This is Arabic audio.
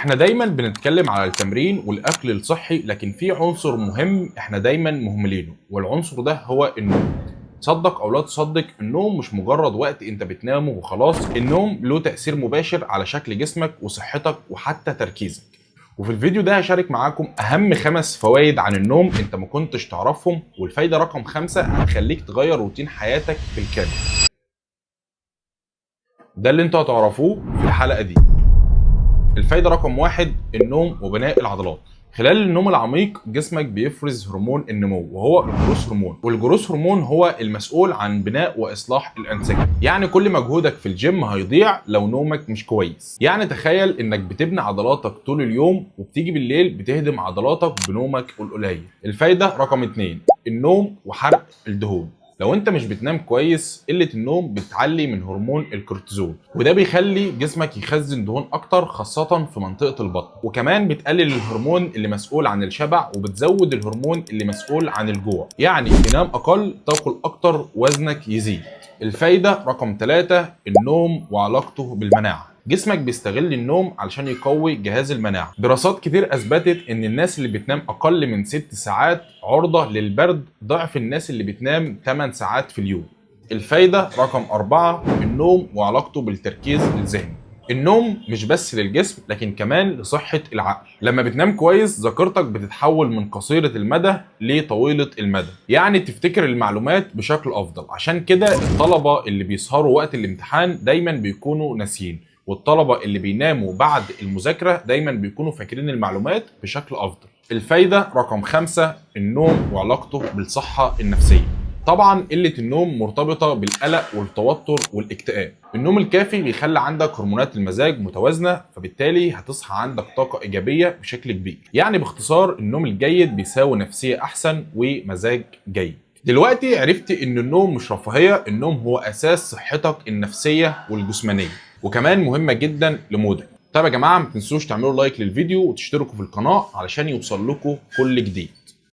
احنا دايما بنتكلم على التمرين والاكل الصحي، لكن في عنصر مهم احنا دايما مهملينه، والعنصر ده هو النوم. تصدق او لا تصدق، النوم مش مجرد وقت انت بتنامه وخلاص، النوم له تأثير مباشر على شكل جسمك وصحتك وحتى تركيزك. وفي الفيديو ده هشارك معاكم اهم 5 فوائد عن النوم انت ما كنتش تعرفهم، والفايدة رقم 5 هتخليك تغير روتين حياتك بالكامل. ده اللي انتوا هتعرفوه في الحلقة دي. الفايدة رقم 1: النوم وبناء العضلات. خلال النوم العميق جسمك بيفرز هرمون النمو، وهو الجروث هرمون، والجروث هرمون هو المسؤول عن بناء واصلاح الانسجه. يعني كل مجهودك في الجيم هيضيع لو نومك مش كويس. يعني تخيل انك بتبني عضلاتك طول اليوم وبتيجي بالليل بتهدم عضلاتك بنومك القليل. الفايده رقم 2: النوم وحرق الدهون. لو انت مش بتنام كويس، قله النوم بتعلي من هرمون الكورتيزول، وده بيخلي جسمك يخزن دهون اكتر، خاصه في منطقه البطن. وكمان بتقلل الهرمون اللي مسؤول عن الشبع، وبتزود الهرمون اللي مسؤول عن الجوع. يعني تنام اقل، تاكل اكتر، وزنك يزيد. الفايده رقم 3: النوم وعلاقته بالمناعه. جسمك بيستغل النوم علشان يقوي جهاز المناعة. دراسات كتير أثبتت إن الناس اللي بتنام أقل من 6 ساعات عرضة للبرد ضعف الناس اللي بتنام 8 ساعات في اليوم. الفايدة رقم 4: النوم وعلاقته بالتركيز الذهني. النوم مش بس للجسم لكن كمان لصحة العقل. لما بتنام كويس ذاكرتك بتتحول من قصيرة المدى لطويلة المدى، يعني تفتكر المعلومات بشكل أفضل. عشان كده الطلبة اللي بيسهروا وقت الامتحان دايما بيكونوا ناسيين، والطلبة اللي بيناموا بعد المذاكرة دايما بيكونوا فاكرين المعلومات بشكل أفضل. الفايدة رقم 5: النوم وعلاقته بالصحة النفسية. طبعا قلة النوم مرتبطة بالقلق والتوتر والاكتئاب. النوم الكافي بيخلي عندك هرمونات المزاج متوازنة، فبالتالي هتصحى عندك طاقة إيجابية بشكل كبير. يعني باختصار النوم الجيد بيساوي نفسية أحسن ومزاج جيد. دلوقتي عرفت ان النوم مش رفاهية، النوم هو اساس صحتك النفسية والجسمانية، وكمان مهمة جدا لمودك. طيب يا جماعة، ما تنسوش تعملوا لايك للفيديو وتشتركوا في القناة علشان يوصل لكم كل جديد.